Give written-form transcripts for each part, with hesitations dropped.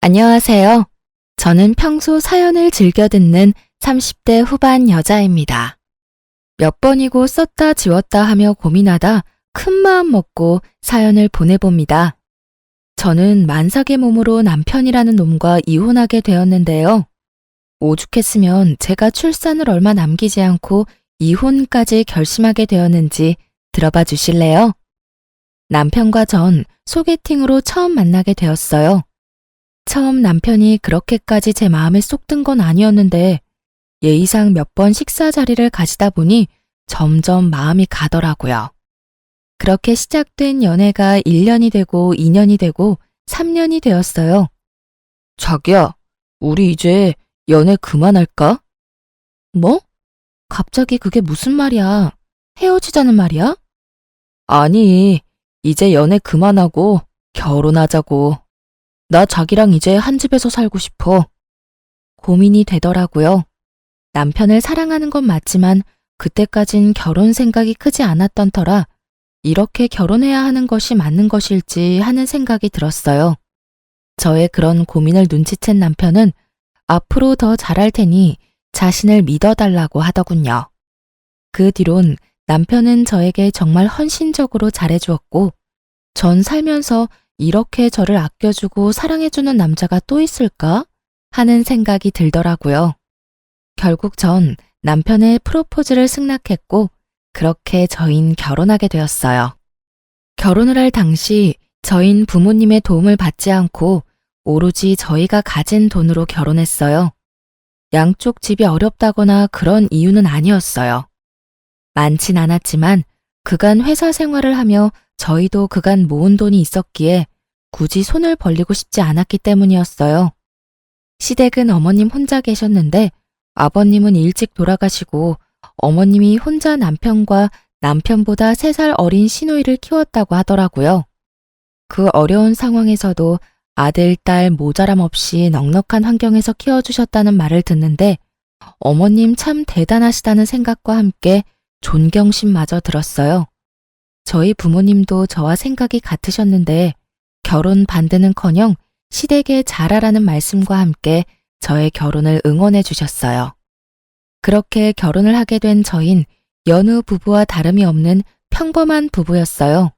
안녕하세요. 저는 평소 사연을 즐겨 듣는 30대 후반 여자입니다. 몇 번이고 썼다 지웠다 하며 고민하다 큰 마음 먹고 사연을 보내봅니다. 저는 만삭의 몸으로 남편이라는 놈과 이혼하게 되었는데요. 오죽했으면 제가 출산을 얼마 남기지 않고 이혼까지 결심하게 되었는지 들어봐 주실래요? 남편과 전 소개팅으로 처음 만나게 되었어요. 처음 남편이 그렇게까지 제 마음에 쏙 든 건 아니었는데 예의상 몇 번 식사 자리를 가지다 보니 점점 마음이 가더라고요. 그렇게 시작된 연애가 1년이 되고 2년이 되고 3년이 되었어요. 자기야, 우리 이제 연애 그만할까? 뭐? 갑자기 그게 무슨 말이야? 헤어지자는 말이야? 아니, 이제 연애 그만하고 결혼하자고. 나 자기랑 이제 한 집에서 살고 싶어. 고민이 되더라고요. 남편을 사랑하는 건 맞지만 그때까진 결혼 생각이 크지 않았던 터라 이렇게 결혼해야 하는 것이 맞는 것일지 하는 생각이 들었어요. 저의 그런 고민을 눈치챈 남편은 앞으로 더 잘할 테니 자신을 믿어달라고 하더군요. 그 뒤론 남편은 저에게 정말 헌신적으로 잘해주었고 전 살면서 이렇게 저를 아껴주고 사랑해주는 남자가 또 있을까? 하는 생각이 들더라고요. 결국 전 남편의 프로포즈를 승낙했고 그렇게 저흰 결혼하게 되었어요. 결혼을 할 당시 저흰 부모님의 도움을 받지 않고 오로지 저희가 가진 돈으로 결혼했어요. 양쪽 집이 어렵다거나 그런 이유는 아니었어요. 많진 않았지만 그간 회사 생활을 하며 저희도 그간 모은 돈이 있었기에 굳이 손을 벌리고 싶지 않았기 때문이었어요. 시댁은 어머님 혼자 계셨는데 아버님은 일찍 돌아가시고 어머님이 혼자 남편과 남편보다 3살 어린 시누이를 키웠다고 하더라고요. 그 어려운 상황에서도 아들, 딸 모자람 없이 넉넉한 환경에서 키워주셨다는 말을 듣는데 어머님 참 대단하시다는 생각과 함께 존경심마저 들었어요. 저희 부모님도 저와 생각이 같으셨는데 결혼 반대는커녕 시댁에 잘하라는 말씀과 함께 저의 결혼을 응원해 주셨어요. 그렇게 결혼을 하게 된 저흰 여느 부부와 다름이 없는 평범한 부부였어요.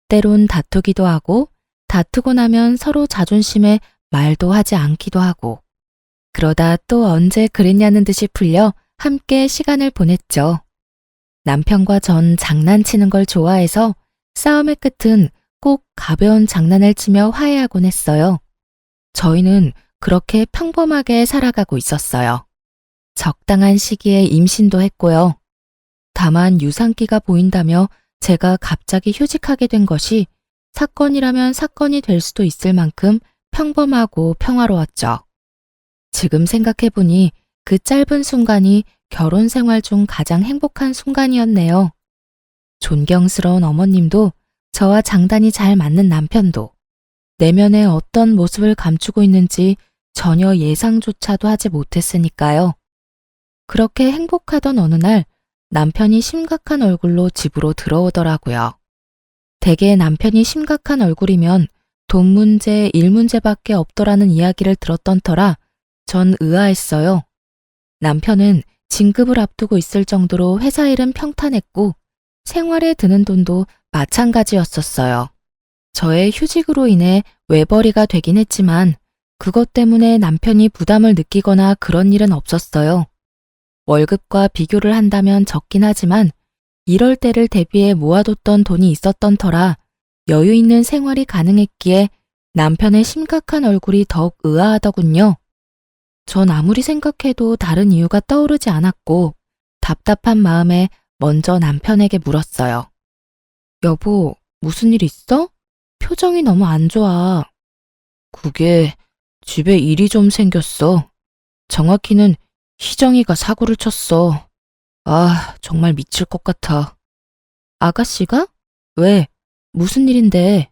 때론 다투기도 하고 다투고 나면 서로 자존심에 말도 하지 않기도 하고 그러다 또 언제 그랬냐는 듯이 풀려 함께 시간을 보냈죠. 남편과 전 장난치는 걸 좋아해서 싸움의 끝은 꼭 가벼운 장난을 치며 화해하곤 했어요. 저희는 그렇게 평범하게 살아가고 있었어요. 적당한 시기에 임신도 했고요. 다만 유산기가 보인다며 제가 갑자기 휴직하게 된 것이 사건이라면 사건이 될 수도 있을 만큼 평범하고 평화로웠죠. 지금 생각해보니 그 짧은 순간이 결혼 생활 중 가장 행복한 순간이었네요. 존경스러운 어머님도 저와 장단이 잘 맞는 남편도 내면에 어떤 모습을 감추고 있는지 전혀 예상조차도 하지 못했으니까요. 그렇게 행복하던 어느 날 남편이 심각한 얼굴로 집으로 들어오더라고요. 대개 남편이 심각한 얼굴이면 돈 문제, 일 문제밖에 없더라는 이야기를 들었던 터라 전 의아했어요. 남편은 진급을 앞두고 있을 정도로 회사 일은 평탄했고 생활에 드는 돈도 마찬가지였었어요. 저의 휴직으로 인해 외벌이가 되긴 했지만 그것 때문에 남편이 부담을 느끼거나 그런 일은 없었어요. 월급과 비교를 한다면 적긴 하지만 이럴 때를 대비해 모아뒀던 돈이 있었던 터라 여유 있는 생활이 가능했기에 남편의 심각한 얼굴이 더욱 의아하더군요. 전 아무리 생각해도 다른 이유가 떠오르지 않았고 답답한 마음에 먼저 남편에게 물었어요. 여보, 무슨 일 있어? 표정이 너무 안 좋아. 그게 집에 일이 좀 생겼어. 정확히는 희정이가 사고를 쳤어. 아, 정말 미칠 것 같아. 아가씨가? 왜? 무슨 일인데?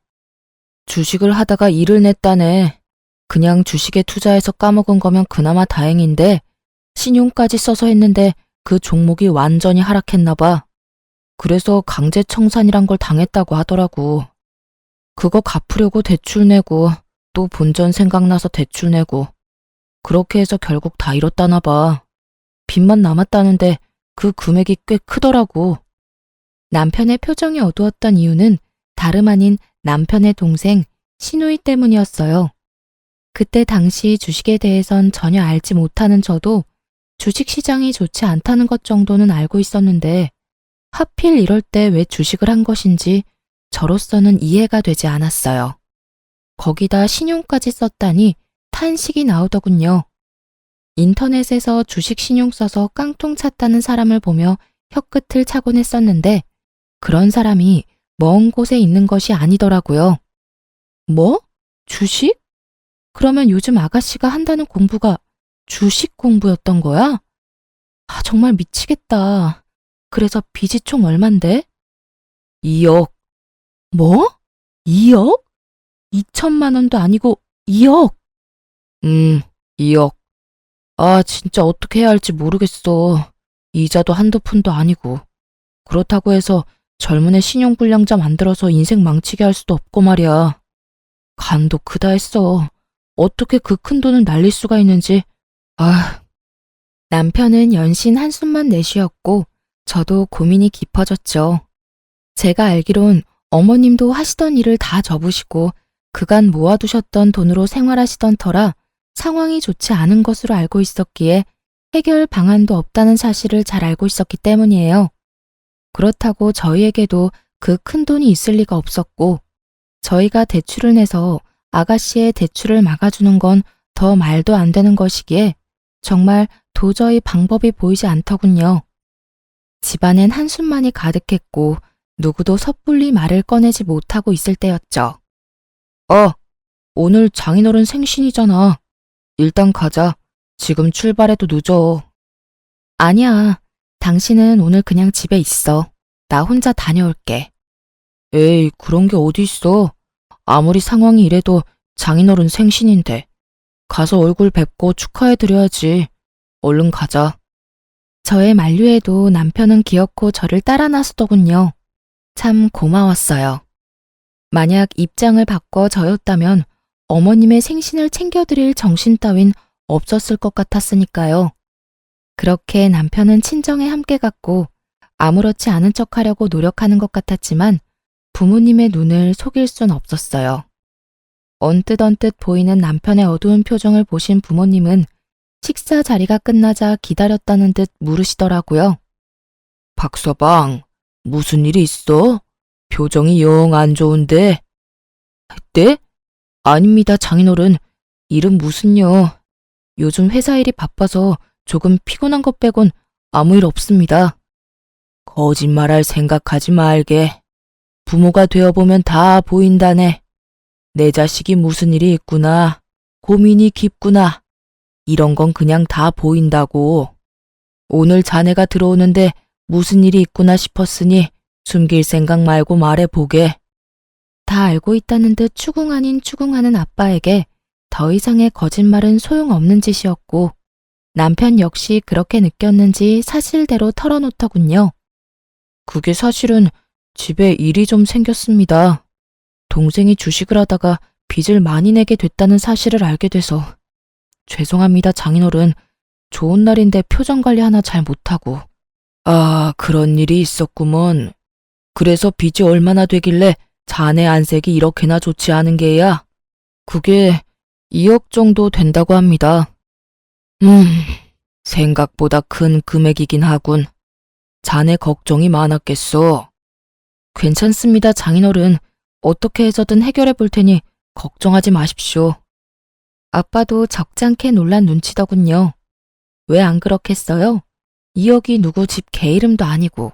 주식을 하다가 일을 냈다네. 그냥 주식에 투자해서 까먹은 거면 그나마 다행인데 신용까지 써서 했는데 그 종목이 완전히 하락했나 봐. 그래서 강제 청산이란 걸 당했다고 하더라고. 그거 갚으려고 대출 내고 또 본전 생각나서 대출 내고 그렇게 해서 결국 다 잃었다나 봐. 빚만 남았다는데 그 금액이 꽤 크더라고. 남편의 표정이 어두웠던 이유는 다름 아닌 남편의 동생 시누이 때문이었어요. 그때 당시 주식에 대해선 전혀 알지 못하는 저도 주식시장이 좋지 않다는 것 정도는 알고 있었는데 하필 이럴 때 왜 주식을 한 것인지 저로서는 이해가 되지 않았어요. 거기다 신용까지 썼다니 탄식이 나오더군요. 인터넷에서 주식 신용 써서 깡통 찼다는 사람을 보며 혀끝을 차곤 했었는데 그런 사람이 먼 곳에 있는 것이 아니더라고요. 뭐? 주식? 그러면 요즘 아가씨가 한다는 공부가 주식 공부였던 거야? 아, 정말 미치겠다. 그래서 빚이 총 얼만데? 2억. 뭐? 2억? 2천만 원도 아니고 2억. 2억. 아, 진짜 어떻게 해야 할지 모르겠어. 이자도 한두 푼도 아니고. 그렇다고 해서 젊은 애 신용불량자 만들어서 인생 망치게 할 수도 없고 말이야. 간도 크다 했어. 어떻게 그 큰 돈을 날릴 수가 있는지. 아. 남편은 연신 한숨만 내쉬었고 저도 고민이 깊어졌죠. 제가 알기론 어머님도 하시던 일을 다 접으시고 그간 모아두셨던 돈으로 생활하시던 터라 상황이 좋지 않은 것으로 알고 있었기에 해결 방안도 없다는 사실을 잘 알고 있었기 때문이에요. 그렇다고 저희에게도 그 큰 돈이 있을 리가 없었고 저희가 대출을 내서 아가씨의 대출을 막아주는 건 더 말도 안 되는 것이기에 정말 도저히 방법이 보이지 않더군요. 집안엔 한숨만이 가득했고 누구도 섣불리 말을 꺼내지 못하고 있을 때였죠. 오늘 장인어른 생신이잖아. 일단 가자. 지금 출발해도 늦어. 아니야. 당신은 오늘 그냥 집에 있어. 나 혼자 다녀올게. 에이, 그런 게 어디 있어. 아무리 상황이 이래도 장인어른 생신인데. 가서 얼굴 뵙고 축하해드려야지. 얼른 가자. 저의 만류에도 남편은 기어코 저를 따라 나서더군요. 참 고마웠어요. 만약 입장을 바꿔 저였다면 어머님의 생신을 챙겨드릴 정신 따윈 없었을 것 같았으니까요. 그렇게 남편은 친정에 함께 갔고 아무렇지 않은 척하려고 노력하는 것 같았지만 부모님의 눈을 속일 순 없었어요. 언뜻 보이는 남편의 어두운 표정을 보신 부모님은 식사 자리가 끝나자 기다렸다는 듯 물으시더라고요. 박서방, 무슨 일이 있어? 표정이 영 안 좋은데. 네? 아닙니다, 장인어른. 일은 무슨요. 요즘 회사 일이 바빠서 조금 피곤한 것 빼곤 아무 일 없습니다. 거짓말할 생각하지 말게. 부모가 되어보면 다 보인다네. 내 자식이 무슨 일이 있구나. 고민이 깊구나. 이런 건 그냥 다 보인다고. 오늘 자네가 들어오는데 무슨 일이 있구나 싶었으니 숨길 생각 말고 말해보게. 다 알고 있다는 듯 추궁 아닌 추궁하는 아빠에게 더 이상의 거짓말은 소용없는 짓이었고 남편 역시 그렇게 느꼈는지 사실대로 털어놓더군요. 그게 사실은 집에 일이 좀 생겼습니다. 동생이 주식을 하다가 빚을 많이 내게 됐다는 사실을 알게 돼서. 죄송합니다, 장인어른. 좋은 날인데 표정 관리 하나 잘 못하고. 아, 그런 일이 있었구먼. 그래서 빚이 얼마나 되길래 자네 안색이 이렇게나 좋지 않은 게야? 그게 2억 정도 된다고 합니다. 생각보다 큰 금액이긴 하군. 자네 걱정이 많았겠어. 괜찮습니다, 장인어른. 어떻게 해서든 해결해 볼 테니 걱정하지 마십시오. 아빠도 적잖게 놀란 눈치더군요. 왜 안 그렇겠어요? 2억이 누구 집 개 이름도 아니고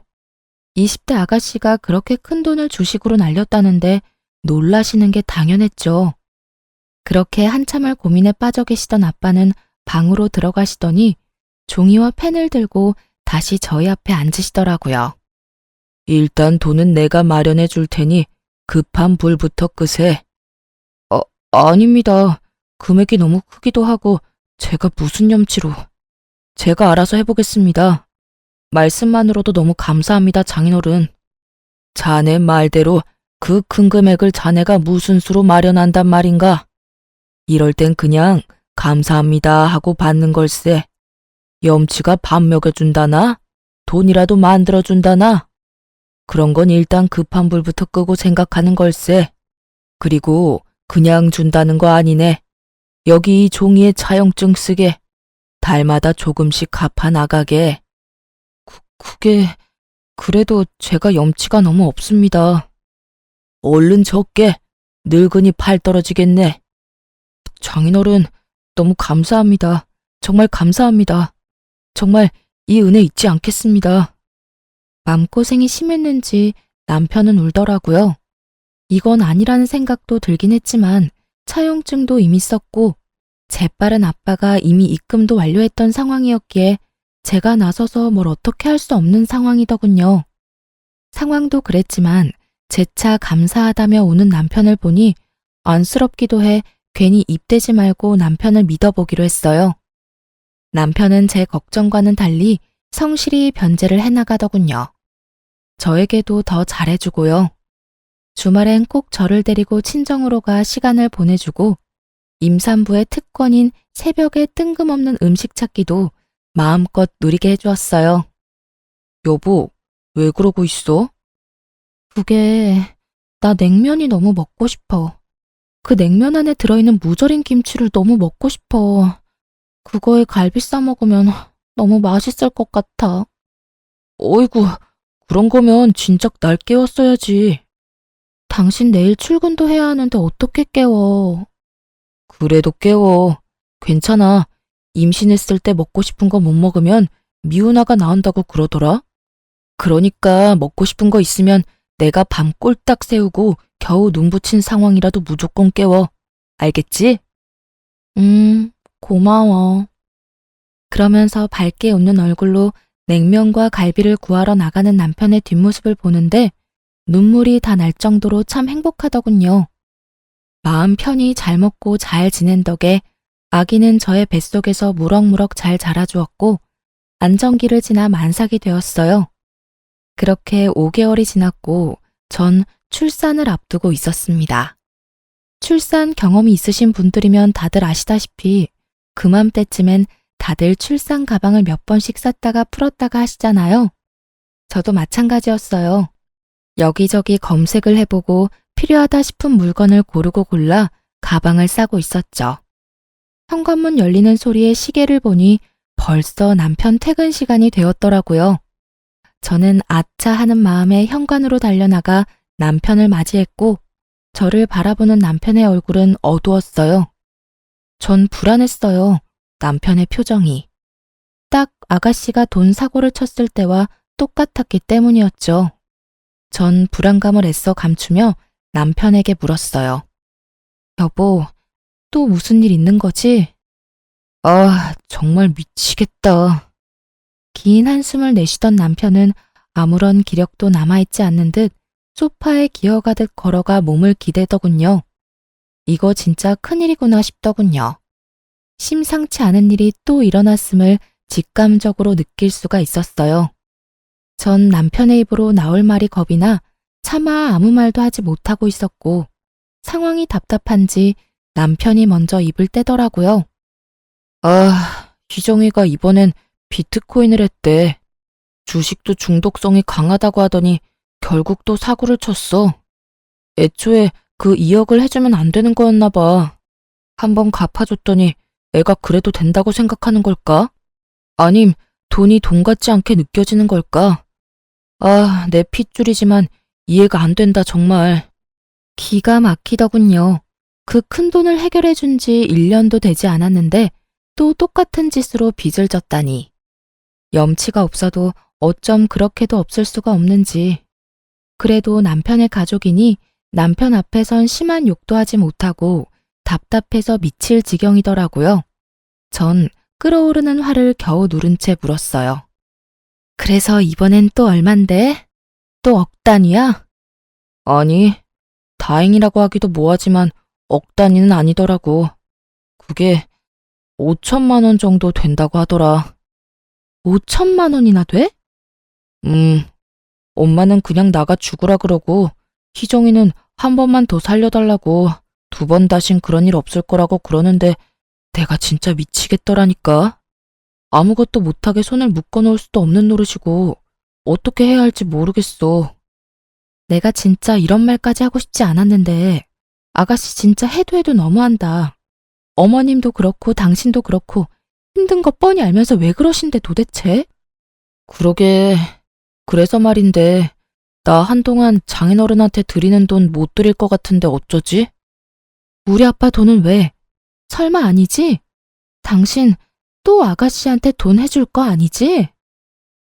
20대 아가씨가 그렇게 큰 돈을 주식으로 날렸다는데 놀라시는 게 당연했죠. 그렇게 한참을 고민에 빠져 계시던 아빠는 방으로 들어가시더니 종이와 펜을 들고 다시 저희 앞에 앉으시더라고요. 일단 돈은 내가 마련해 줄 테니 급한 불부터 끄세. 아닙니다. 금액이 너무 크기도 하고 제가 무슨 염치로. 제가 알아서 해보겠습니다. 말씀만으로도 너무 감사합니다, 장인어른. 자네 말대로 그 큰 금액을 자네가 무슨 수로 마련한단 말인가? 이럴 땐 그냥 감사합니다 하고 받는 걸세. 염치가 밥 먹여준다나? 돈이라도 만들어준다나? 그런 건 일단 급한 불부터 끄고 생각하는 걸세. 그리고 그냥 준다는 거 아니네. 여기 이 종이에 차용증 쓰게. 달마다 조금씩 갚아 나가게. 그게 그래도 제가 염치가 너무 없습니다. 얼른 적게. 늙으니 팔 떨어지겠네. 장인어른, 너무 감사합니다. 정말 감사합니다. 정말 이 은혜 잊지 않겠습니다. 마음고생이 심했는지 남편은 울더라고요. 이건 아니라는 생각도 들긴 했지만 차용증도 이미 썼고 재빠른 아빠가 이미 입금도 완료했던 상황이었기에 제가 나서서 뭘 어떻게 할 수 없는 상황이더군요. 상황도 그랬지만 재차 감사하다며 우는 남편을 보니 안쓰럽기도 해 괜히 입대지 말고 남편을 믿어보기로 했어요. 남편은 제 걱정과는 달리 성실히 변제를 해나가더군요. 저에게도 더 잘해주고요. 주말엔 꼭 저를 데리고 친정으로 가 시간을 보내주고 임산부의 특권인 새벽에 뜬금없는 음식 찾기도 마음껏 누리게 해주었어요. 여보, 왜 그러고 있어? 그게 나 냉면이 너무 먹고 싶어. 그 냉면 안에 들어있는 무절임 김치를 너무 먹고 싶어. 그거에 갈비 싸 먹으면 너무 맛있을 것 같아. 어이구, 그런 거면 진작 날 깨웠어야지. 당신 내일 출근도 해야 하는데 어떻게 깨워? 그래도 깨워. 괜찮아. 임신했을 때 먹고 싶은 거 못 먹으면 미운아가 나온다고 그러더라. 그러니까 먹고 싶은 거 있으면 내가 밤 꼴딱 새우고 겨우 눈 붙인 상황이라도 무조건 깨워. 알겠지? 고마워. 그러면서 밝게 웃는 얼굴로 냉면과 갈비를 구하러 나가는 남편의 뒷모습을 보는데 눈물이 다 날 정도로 참 행복하더군요. 마음 편히 잘 먹고 잘 지낸 덕에 아기는 저의 뱃속에서 무럭무럭 잘 자라주었고 안정기를 지나 만삭이 되었어요. 그렇게 5개월이 지났고 전 출산을 앞두고 있었습니다. 출산 경험이 있으신 분들이면 다들 아시다시피 그맘때쯤엔 다들 출산 가방을 몇 번씩 쌌다가 풀었다가 하시잖아요. 저도 마찬가지였어요. 여기저기 검색을 해보고 필요하다 싶은 물건을 고르고 골라 가방을 싸고 있었죠. 현관문 열리는 소리에 시계를 보니 벌써 남편 퇴근 시간이 되었더라고요. 저는 아차 하는 마음에 현관으로 달려나가 남편을 맞이했고 저를 바라보는 남편의 얼굴은 어두웠어요. 전 불안했어요. 남편의 표정이. 딱 아가씨가 돈 사고를 쳤을 때와 똑같았기 때문이었죠. 전 불안감을 애써 감추며 남편에게 물었어요. 여보, 또 무슨 일 있는 거지? 아, 정말 미치겠다. 긴 한숨을 내쉬던 남편은 아무런 기력도 남아있지 않는 듯 소파에 기어가듯 걸어가 몸을 기대더군요. 이거 진짜 큰일이구나 싶더군요. 심상치 않은 일이 또 일어났음을 직감적으로 느낄 수가 있었어요. 전 남편의 입으로 나올 말이 겁이 나 차마 아무 말도 하지 못하고 있었고 상황이 답답한지 남편이 먼저 입을 떼더라고요. 아, 희정이가 이번엔 비트코인을 했대. 주식도 중독성이 강하다고 하더니 결국 또 사고를 쳤어. 애초에 그 2억을 해주면 안 되는 거였나 봐. 한번 갚아줬더니 애가 그래도 된다고 생각하는 걸까? 아님 돈이 돈 같지 않게 느껴지는 걸까? 아, 내 핏줄이지만 이해가 안 된다 정말. 기가 막히더군요. 그 큰 돈을 해결해준 지 1년도 되지 않았는데 또 똑같은 짓으로 빚을 졌다니. 염치가 없어도 어쩜 그렇게도 없을 수가 없는지. 그래도 남편의 가족이니 남편 앞에선 심한 욕도 하지 못하고 답답해서 미칠 지경이더라고요. 전 끓어오르는 화를 겨우 누른 채 물었어요. 그래서 이번엔 또 얼만데? 또 억 단위야? 아니, 다행이라고 하기도 뭐하지만 억 단위는 아니더라고. 그게 5천만 원 정도 된다고 하더라. 5천만 원이나 돼? 엄마는 그냥 나가 죽으라 그러고 희정이는 한 번만 더 살려달라고 두 번 다신 그런 일 없을 거라고 그러는데 내가 진짜 미치겠더라니까. 아무것도 못하게 손을 묶어놓을 수도 없는 노릇이고 어떻게 해야 할지 모르겠어. 내가 진짜 이런 말까지 하고 싶지 않았는데 아가씨 진짜 해도 너무한다. 어머님도 그렇고 당신도 그렇고 힘든 거 뻔히 알면서 왜 그러신데 도대체? 그러게. 그래서 말인데 나 한동안 장인어른한테 드리는 돈 못 드릴 것 같은데 어쩌지? 우리 아빠 돈은 왜? 설마 아니지? 당신 또 아가씨한테 돈 해줄 거 아니지?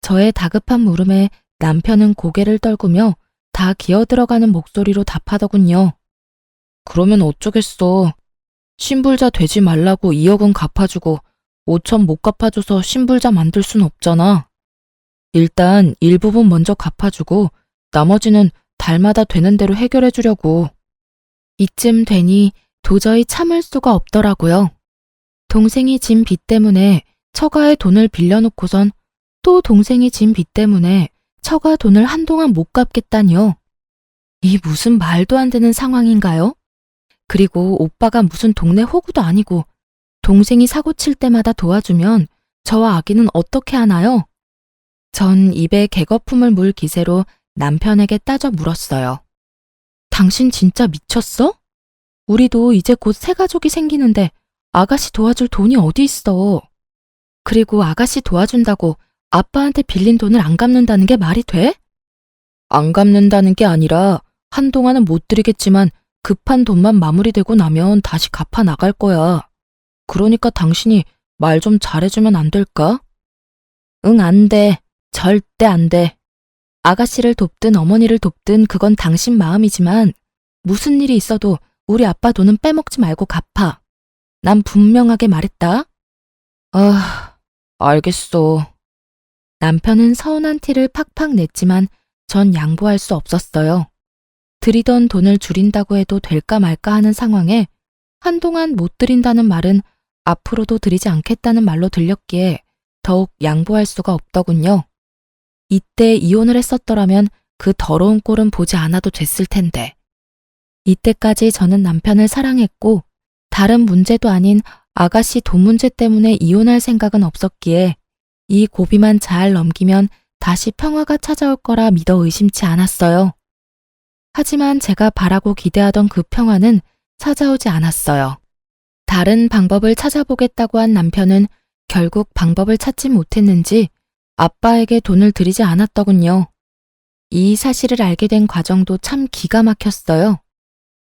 저의 다급한 물음에 남편은 고개를 떨구며 다 기어들어가는 목소리로 답하더군요. 그러면 어쩌겠어. 신불자 되지 말라고 2억은 갚아주고 5천 못 갚아줘서 신불자 만들 순 없잖아. 일단 일부분 먼저 갚아주고 나머지는 달마다 되는 대로 해결해 주려고. 이쯤 되니 도저히 참을 수가 없더라고요. 동생이 진 빚 때문에 처가에 돈을 빌려놓고선 또 동생이 진 빚 때문에 처가 돈을 한동안 못 갚겠다니요. 이 무슨 말도 안 되는 상황인가요? 그리고 오빠가 무슨 동네 호구도 아니고 동생이 사고 칠 때마다 도와주면 저와 아기는 어떻게 하나요? 전 입에 개거품을 물 기세로 남편에게 따져 물었어요. 당신 진짜 미쳤어? 우리도 이제 곧 새 가족이 생기는데 아가씨 도와줄 돈이 어디 있어? 그리고 아가씨 도와준다고 아빠한테 빌린 돈을 안 갚는다는 게 말이 돼? 안 갚는다는 게 아니라 한동안은 못 드리겠지만 급한 돈만 마무리되고 나면 다시 갚아 나갈 거야. 그러니까 당신이 말 좀 잘해주면 안 될까? 응, 안 돼. 절대 안 돼. 아가씨를 돕든 어머니를 돕든 그건 당신 마음이지만 무슨 일이 있어도 우리 아빠 돈은 빼먹지 말고 갚아. 난 분명하게 말했다. 아, 알겠어. 남편은 서운한 티를 팍팍 냈지만 전 양보할 수 없었어요. 드리던 돈을 줄인다고 해도 될까 말까 하는 상황에 한동안 못 드린다는 말은 앞으로도 드리지 않겠다는 말로 들렸기에 더욱 양보할 수가 없더군요. 이때 이혼을 했었더라면 그 더러운 꼴은 보지 않아도 됐을 텐데. 이때까지 저는 남편을 사랑했고 다른 문제도 아닌 아가씨 돈 문제 때문에 이혼할 생각은 없었기에 이 고비만 잘 넘기면 다시 평화가 찾아올 거라 믿어 의심치 않았어요. 하지만 제가 바라고 기대하던 그 평화는 찾아오지 않았어요. 다른 방법을 찾아보겠다고 한 남편은 결국 방법을 찾지 못했는지 아빠에게 돈을 드리지 않았더군요. 이 사실을 알게 된 과정도 참 기가 막혔어요.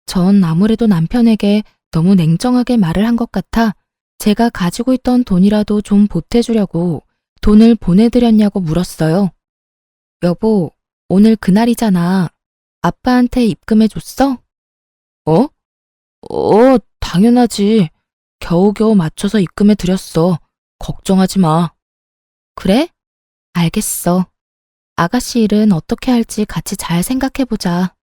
전 아무래도 남편에게 너무 냉정하게 말을 한 것 같아 제가 가지고 있던 돈이라도 좀 보태주려고 돈을 보내드렸냐고 물었어요. 여보, 오늘 그날이잖아. 아빠한테 입금해줬어? 어? 당연하지. 겨우겨우 맞춰서 입금해드렸어. 걱정하지 마. 그래? 알겠어. 아가씨 일은 어떻게 할지 같이 잘 생각해보자.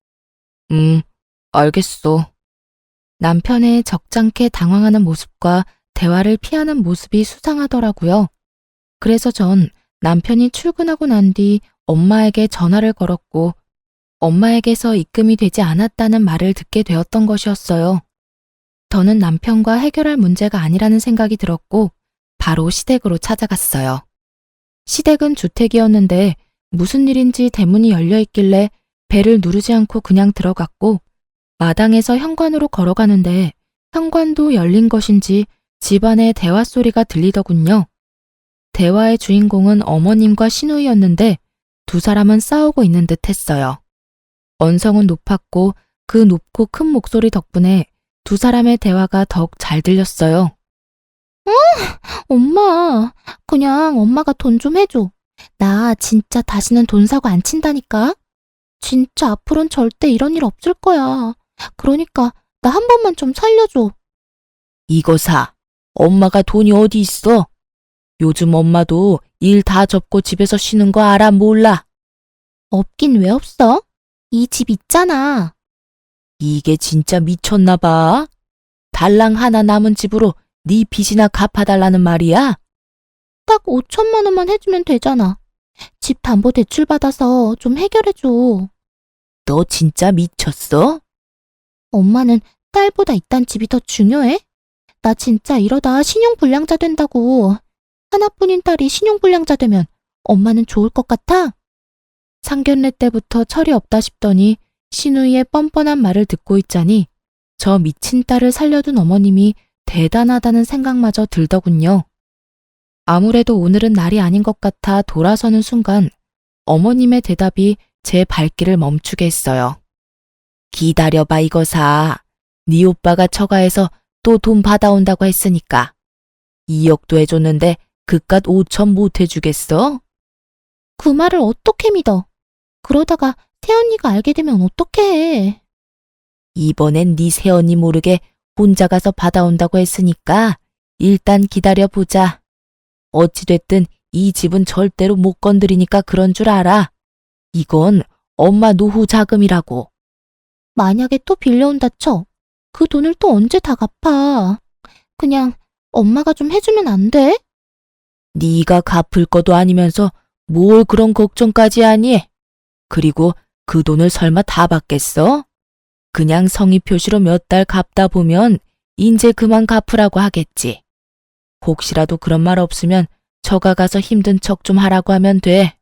알겠어. 남편의 적잖게 당황하는 모습과 대화를 피하는 모습이 수상하더라고요. 그래서 전 남편이 출근하고 난 뒤 엄마에게 전화를 걸었고 엄마에게서 입금이 되지 않았다는 말을 듣게 되었던 것이었어요. 더는 남편과 해결할 문제가 아니라는 생각이 들었고 바로 시댁으로 찾아갔어요. 시댁은 주택이었는데 무슨 일인지 대문이 열려 있길래 벨을 누르지 않고 그냥 들어갔고 마당에서 현관으로 걸어가는데 현관도 열린 것인지 집안의 대화 소리가 들리더군요. 대화의 주인공은 어머님과 시누이였는데 두 사람은 싸우고 있는 듯 했어요. 언성은 높았고 그 높고 큰 목소리 덕분에 두 사람의 대화가 더욱 잘 들렸어요. 엄마, 그냥 엄마가 돈 좀 해줘. 나 진짜 다시는 돈 사고 안 친다니까. 진짜 앞으론 절대 이런 일 없을 거야. 그러니까 나 한 번만 좀 살려줘. 이거 사. 엄마가 돈이 어디 있어? 요즘 엄마도 일 다 접고 집에서 쉬는 거 알아 몰라? 없긴 왜 없어? 이 집 있잖아. 이게 진짜 미쳤나 봐. 달랑 하나 남은 집으로 네 빚이나 갚아달라는 말이야? 딱 5천만 원만 해주면 되잖아. 집 담보 대출 받아서 좀 해결해줘. 너 진짜 미쳤어? 엄마는 딸보다 이딴 집이 더 중요해? 나 진짜 이러다 신용불량자 된다고. 하나뿐인 딸이 신용불량자 되면 엄마는 좋을 것 같아? 상견례 때부터 철이 없다 싶더니 신우이의 뻔뻔한 말을 듣고 있자니 저 미친 딸을 살려둔 어머님이 대단하다는 생각마저 들더군요. 아무래도 오늘은 날이 아닌 것 같아 돌아서는 순간 어머님의 대답이 제 발길을 멈추게 했어요. 기다려봐 이거사. 네 오빠가 처가에서 또 돈 받아온다고 했으니까. 2억도 해줬는데 그깟 5천 못 해주겠어? 그 말을 어떻게 믿어? 그러다가 새언니가 알게 되면 어떡해. 이번엔 네 새언니 모르게 혼자 가서 받아온다고 했으니까 일단 기다려보자. 어찌됐든 이 집은 절대로 못 건드리니까 그런 줄 알아. 이건 엄마 노후 자금이라고. 만약에 또 빌려온다 쳐. 그 돈을 또 언제 다 갚아. 그냥 엄마가 좀 해주면 안 돼? 네가 갚을 것도 아니면서 뭘 그런 걱정까지 하니? 그리고 그 돈을 설마 다 받겠어? 그냥 성의 표시로 몇 달 갚다 보면 인제 그만 갚으라고 하겠지. 혹시라도 그런 말 없으면 처가 가서 힘든 척 좀 하라고 하면 돼.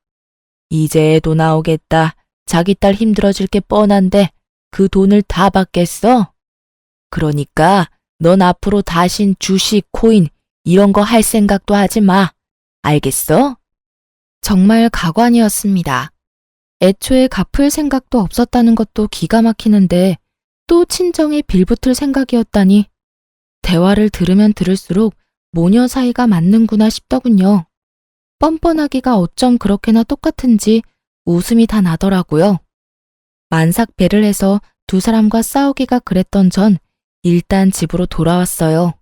이제 애도 나오겠다. 자기 딸 힘들어질 게 뻔한데 그 돈을 다 받겠어? 그러니까 넌 앞으로 다신 주식, 코인 이런 거 할 생각도 하지 마. 알겠어? 정말 가관이었습니다. 애초에 갚을 생각도 없었다는 것도 기가 막히는데 또 친정에 빌붙을 생각이었다니 대화를 들으면 들을수록 모녀 사이가 맞는구나 싶더군요. 뻔뻔하기가 어쩜 그렇게나 똑같은지 웃음이 다 나더라고요. 만삭배를 해서 두 사람과 싸우기가 그랬던 전 일단 집으로 돌아왔어요.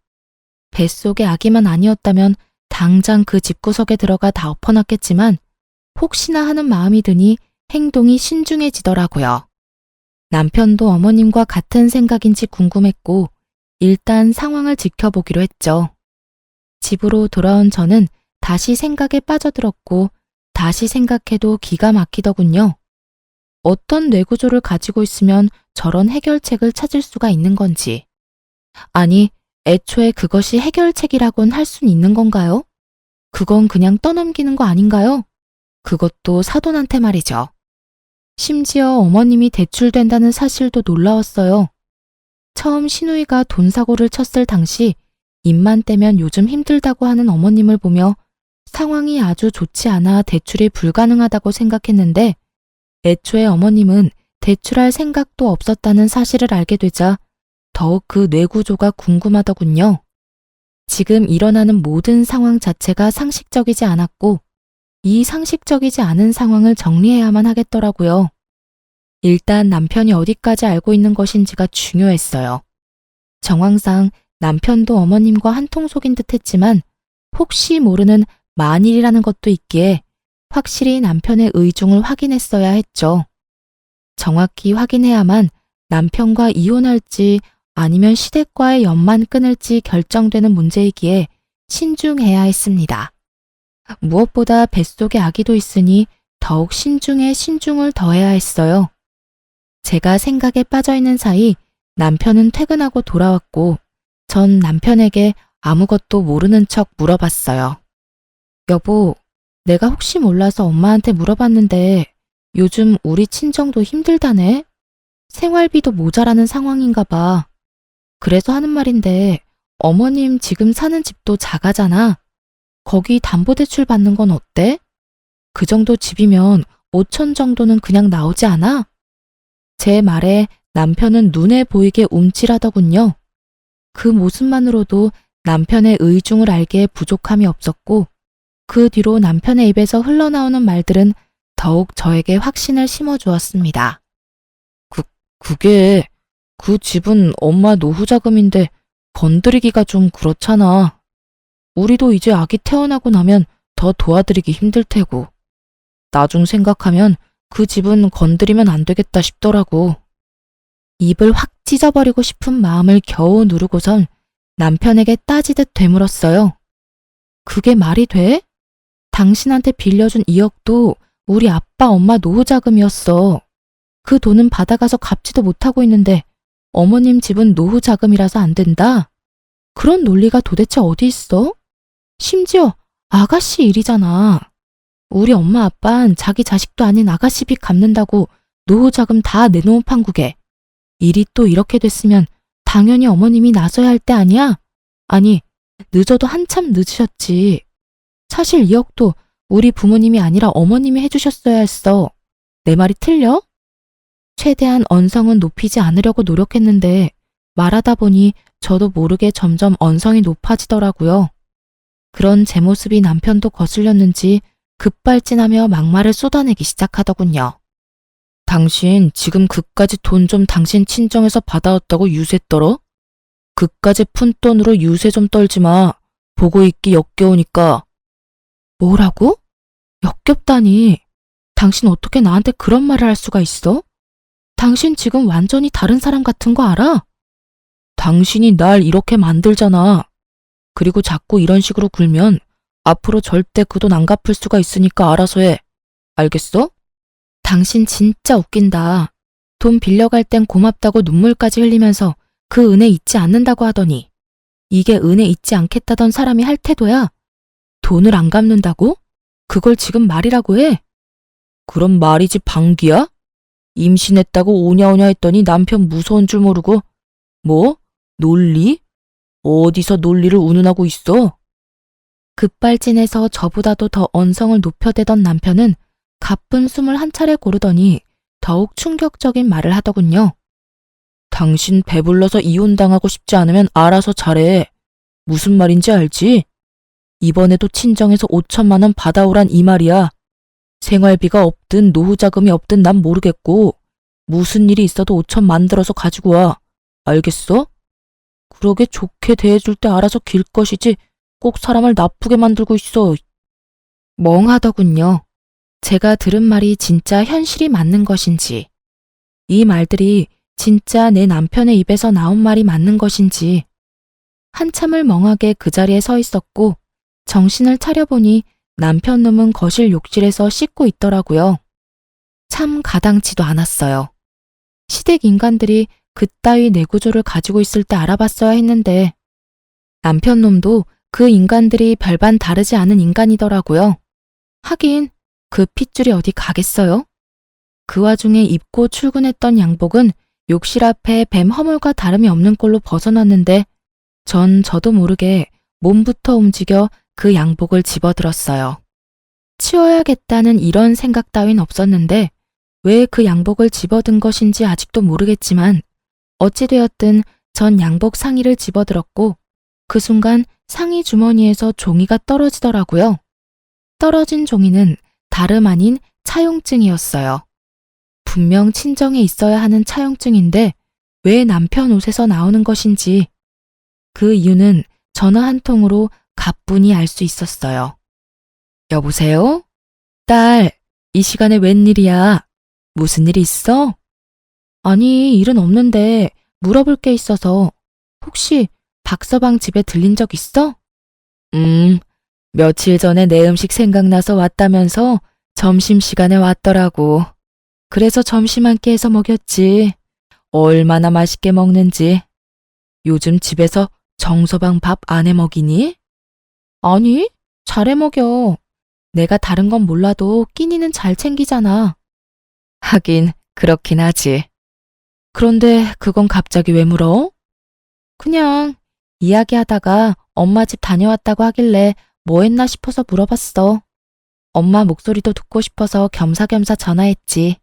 뱃속의 아기만 아니었다면 당장 그 집구석에 들어가 다 엎어놨겠지만 혹시나 하는 마음이 드니 행동이 신중해지더라고요. 남편도 어머님과 같은 생각인지 궁금했고 일단 상황을 지켜보기로 했죠. 집으로 돌아온 저는 다시 생각에 빠져들었고 다시 생각해도 기가 막히더군요. 어떤 뇌구조를 가지고 있으면 저런 해결책을 찾을 수가 있는 건지. 아니, 애초에 그것이 해결책이라곤 할 순 있는 건가요? 그건 그냥 떠넘기는 거 아닌가요? 그것도 사돈한테 말이죠. 심지어 어머님이 대출된다는 사실도 놀라웠어요. 처음 신우이가 돈 사고를 쳤을 당시 입만 떼면 요즘 힘들다고 하는 어머님을 보며 상황이 아주 좋지 않아 대출이 불가능하다고 생각했는데 애초에 어머님은 대출할 생각도 없었다는 사실을 알게 되자 더욱 그 뇌구조가 궁금하더군요. 지금 일어나는 모든 상황 자체가 상식적이지 않았고 이 상식적이지 않은 상황을 정리해야만 하겠더라고요. 일단 남편이 어디까지 알고 있는 것인지가 중요했어요. 정황상 남편도 어머님과 한통속인 듯 했지만 혹시 모르는 만일이라는 것도 있기에 확실히 남편의 의중을 확인했어야 했죠. 정확히 확인해야만 남편과 이혼할지 아니면 시댁과의 연만 끊을지 결정되는 문제이기에 신중해야 했습니다. 무엇보다 뱃속에 아기도 있으니 더욱 신중에 신중을 더해야 했어요. 제가 생각에 빠져있는 사이 남편은 퇴근하고 돌아왔고 전 남편에게 아무것도 모르는 척 물어봤어요. 여보, 내가 혹시 몰라서 엄마한테 물어봤는데 요즘 우리 친정도 힘들다네? 생활비도 모자라는 상황인가 봐. 그래서 하는 말인데 어머님 지금 사는 집도 작아잖아. 거기 담보대출 받는 건 어때? 그 정도 집이면 5천 정도는 그냥 나오지 않아? 제 말에 남편은 눈에 보이게 움찔하더군요. 그 모습만으로도 남편의 의중을 알기에 부족함이 없었고 그 뒤로 남편의 입에서 흘러나오는 말들은 더욱 저에게 확신을 심어주었습니다. 그게 그 집은 엄마 노후 자금인데 건드리기가 좀 그렇잖아. 우리도 이제 아기 태어나고 나면 더 도와드리기 힘들 테고. 나중 생각하면 그 집은 건드리면 안 되겠다 싶더라고. 입을 확 찢어버리고 싶은 마음을 겨우 누르고선 남편에게 따지듯 되물었어요. 그게 말이 돼? 당신한테 빌려준 2억도 우리 아빠 엄마 노후 자금이었어. 그 돈은 받아가서 갚지도 못하고 있는데 어머님 집은 노후 자금이라서 안 된다? 그런 논리가 도대체 어디 있어? 심지어 아가씨 일이잖아. 우리 엄마 아빠는 자기 자식도 아닌 아가씨 빚 갚는다고 노후 자금 다 내놓은 판국에 일이 또 이렇게 됐으면 당연히 어머님이 나서야 할 때 아니야? 아니, 늦어도 한참 늦으셨지. 사실 2억도 우리 부모님이 아니라 어머님이 해주셨어야 했어. 내 말이 틀려? 최대한 언성은 높이지 않으려고 노력했는데 말하다 보니 저도 모르게 점점 언성이 높아지더라고요. 그런 제 모습이 남편도 거슬렸는지 급발진하며 막말을 쏟아내기 시작하더군요. 당신 지금 그까지 돈 좀 당신 친정에서 받아왔다고 유세 떨어? 그까지 푼 돈으로 유세 좀 떨지 마. 보고 있기 역겨우니까. 뭐라고? 역겹다니. 당신 어떻게 나한테 그런 말을 할 수가 있어? 당신 지금 완전히 다른 사람 같은 거 알아? 당신이 날 이렇게 만들잖아. 그리고 자꾸 이런 식으로 굴면 앞으로 절대 그 돈 안 갚을 수가 있으니까 알아서 해. 알겠어? 당신 진짜 웃긴다. 돈 빌려갈 땐 고맙다고 눈물까지 흘리면서 그 은혜 잊지 않는다고 하더니 이게 은혜 잊지 않겠다던 사람이 할 태도야? 돈을 안 갚는다고? 그걸 지금 말이라고 해? 그럼 말이지 방귀야? 임신했다고 오냐오냐 했더니 남편 무서운 줄 모르고 뭐? 논리? 어디서 논리를 운운하고 있어? 급발진해서 저보다도 더 언성을 높여대던 남편은 가쁜 숨을 한 차례 고르더니 더욱 충격적인 말을 하더군요. 당신 배불러서 이혼당하고 싶지 않으면 알아서 잘해. 무슨 말인지 알지? 이번에도 친정에서 5천만 원 받아오란 이 말이야. 생활비가 없든 노후 자금이 없든 난 모르겠고 무슨 일이 있어도 5천 만들어서 가지고 와. 알겠어? 그러게 좋게 대해줄 때 알아서 길 것이지 꼭 사람을 나쁘게 만들고 있어. 멍하더군요. 제가 들은 말이 진짜 현실이 맞는 것인지, 이 말들이 진짜 내 남편의 입에서 나온 말이 맞는 것인지, 한참을 멍하게 그 자리에 서 있었고 정신을 차려보니 남편 놈은 거실 욕실에서 씻고 있더라고요. 참 가당치도 않았어요. 시댁 인간들이 그따위 내구조를 가지고 있을 때 알아봤어야 했는데 남편 놈도 그 인간들이 별반 다르지 않은 인간이더라고요. 하긴 그 핏줄이 어디 가겠어요? 그 와중에 입고 출근했던 양복은 욕실 앞에 뱀 허물과 다름이 없는 꼴로 벗어났는데 전 저도 모르게 몸부터 움직여 그 양복을 집어들었어요. 치워야겠다는 이런 생각 따윈 없었는데 왜 그 양복을 집어든 것인지 아직도 모르겠지만 어찌되었든 전 양복 상의를 집어들었고 그 순간 상의 주머니에서 종이가 떨어지더라고요. 떨어진 종이는 다름 아닌 차용증이었어요. 분명 친정에 있어야 하는 차용증인데 왜 남편 옷에서 나오는 것인지 그 이유는 전화 한 통으로 가뿐히 알 수 있었어요. 여보세요? 딸, 이 시간에 웬일이야? 무슨 일 있어? 아니, 일은 없는데 물어볼 게 있어서 혹시 박서방 집에 들린 적 있어? 며칠 전에 내 음식 생각나서 왔다면서 점심시간에 왔더라고. 그래서 점심 한 끼 해서 먹였지. 얼마나 맛있게 먹는지. 요즘 집에서 정서방 밥 안 해 먹이니? 아니, 잘해 먹여. 내가 다른 건 몰라도 끼니는 잘 챙기잖아. 하긴 그렇긴 하지. 그런데 그건 갑자기 왜 물어? 그냥 이야기하다가 엄마 집 다녀왔다고 하길래 뭐 했나 싶어서 물어봤어. 엄마 목소리도 듣고 싶어서 겸사겸사 전화했지.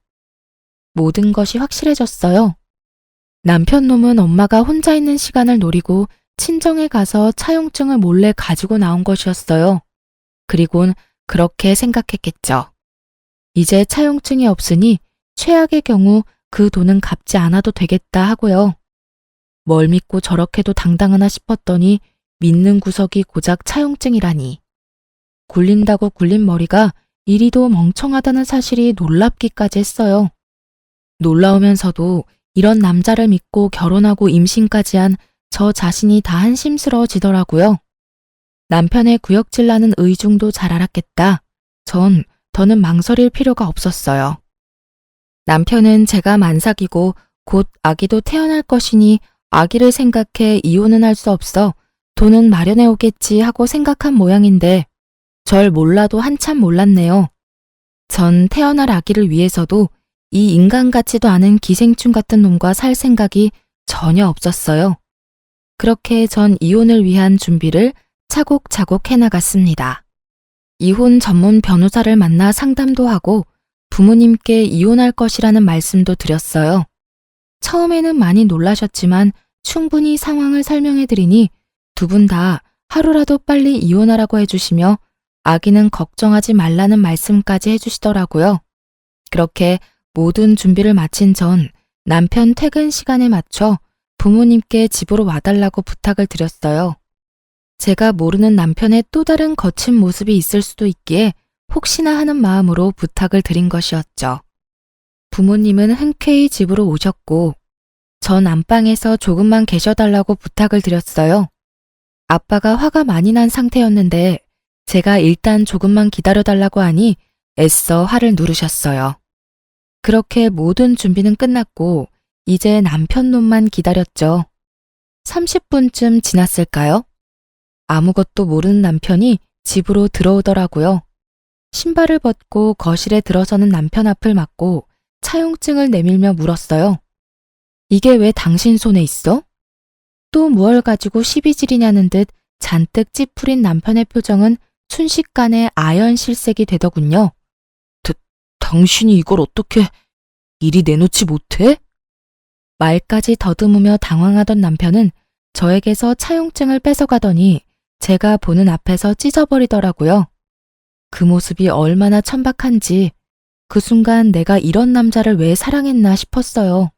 모든 것이 확실해졌어요. 남편 놈은 엄마가 혼자 있는 시간을 노리고 친정에 가서 차용증을 몰래 가지고 나온 것이었어요. 그리곤 그렇게 생각했겠죠. 이제 차용증이 없으니 최악의 경우 그 돈은 갚지 않아도 되겠다 하고요. 뭘 믿고 저렇게도 당당하나 싶었더니 믿는 구석이 고작 차용증이라니. 굴린다고 굴린 머리가 이리도 멍청하다는 사실이 놀랍기까지 했어요. 놀라우면서도 이런 남자를 믿고 결혼하고 임신까지 한 저 자신이 다 한심스러워지더라고요. 남편의 구역질 나는 의중도 잘 알았겠다. 전 더는 망설일 필요가 없었어요. 남편은 제가 만삭이고 곧 아기도 태어날 것이니 아기를 생각해 이혼은 할 수 없어 돈은 마련해 오겠지 하고 생각한 모양인데 절 몰라도 한참 몰랐네요. 전 태어날 아기를 위해서도 이 인간 같지도 않은 기생충 같은 놈과 살 생각이 전혀 없었어요. 그렇게 전 이혼을 위한 준비를 차곡차곡 해나갔습니다. 이혼 전문 변호사를 만나 상담도 하고 부모님께 이혼할 것이라는 말씀도 드렸어요. 처음에는 많이 놀라셨지만 충분히 상황을 설명해 드리니 두 분 다 하루라도 빨리 이혼하라고 해주시며 아기는 걱정하지 말라는 말씀까지 해주시더라고요. 그렇게 모든 준비를 마친 전 남편 퇴근 시간에 맞춰 부모님께 집으로 와달라고 부탁을 드렸어요. 제가 모르는 남편의 또 다른 거친 모습이 있을 수도 있기에 혹시나 하는 마음으로 부탁을 드린 것이었죠. 부모님은 흔쾌히 집으로 오셨고 전 안방에서 조금만 계셔달라고 부탁을 드렸어요. 아빠가 화가 많이 난 상태였는데 제가 일단 조금만 기다려달라고 하니 애써 화를 누르셨어요. 그렇게 모든 준비는 끝났고 이제 남편 놈만 기다렸죠. 30분쯤 지났을까요? 아무것도 모르는 남편이 집으로 들어오더라고요. 신발을 벗고 거실에 들어서는 남편 앞을 막고 차용증을 내밀며 물었어요. 이게 왜 당신 손에 있어? 또 무얼 가지고 시비질이냐는 듯 잔뜩 찌푸린 남편의 표정은 순식간에 아연실색이 되더군요. 당신이 이걸 어떻게 이리 내놓지 못해? 말까지 더듬으며 당황하던 남편은 저에게서 차용증을 뺏어가더니 제가 보는 앞에서 찢어버리더라고요. 그 모습이 얼마나 천박한지 그 순간 내가 이런 남자를 왜 사랑했나 싶었어요.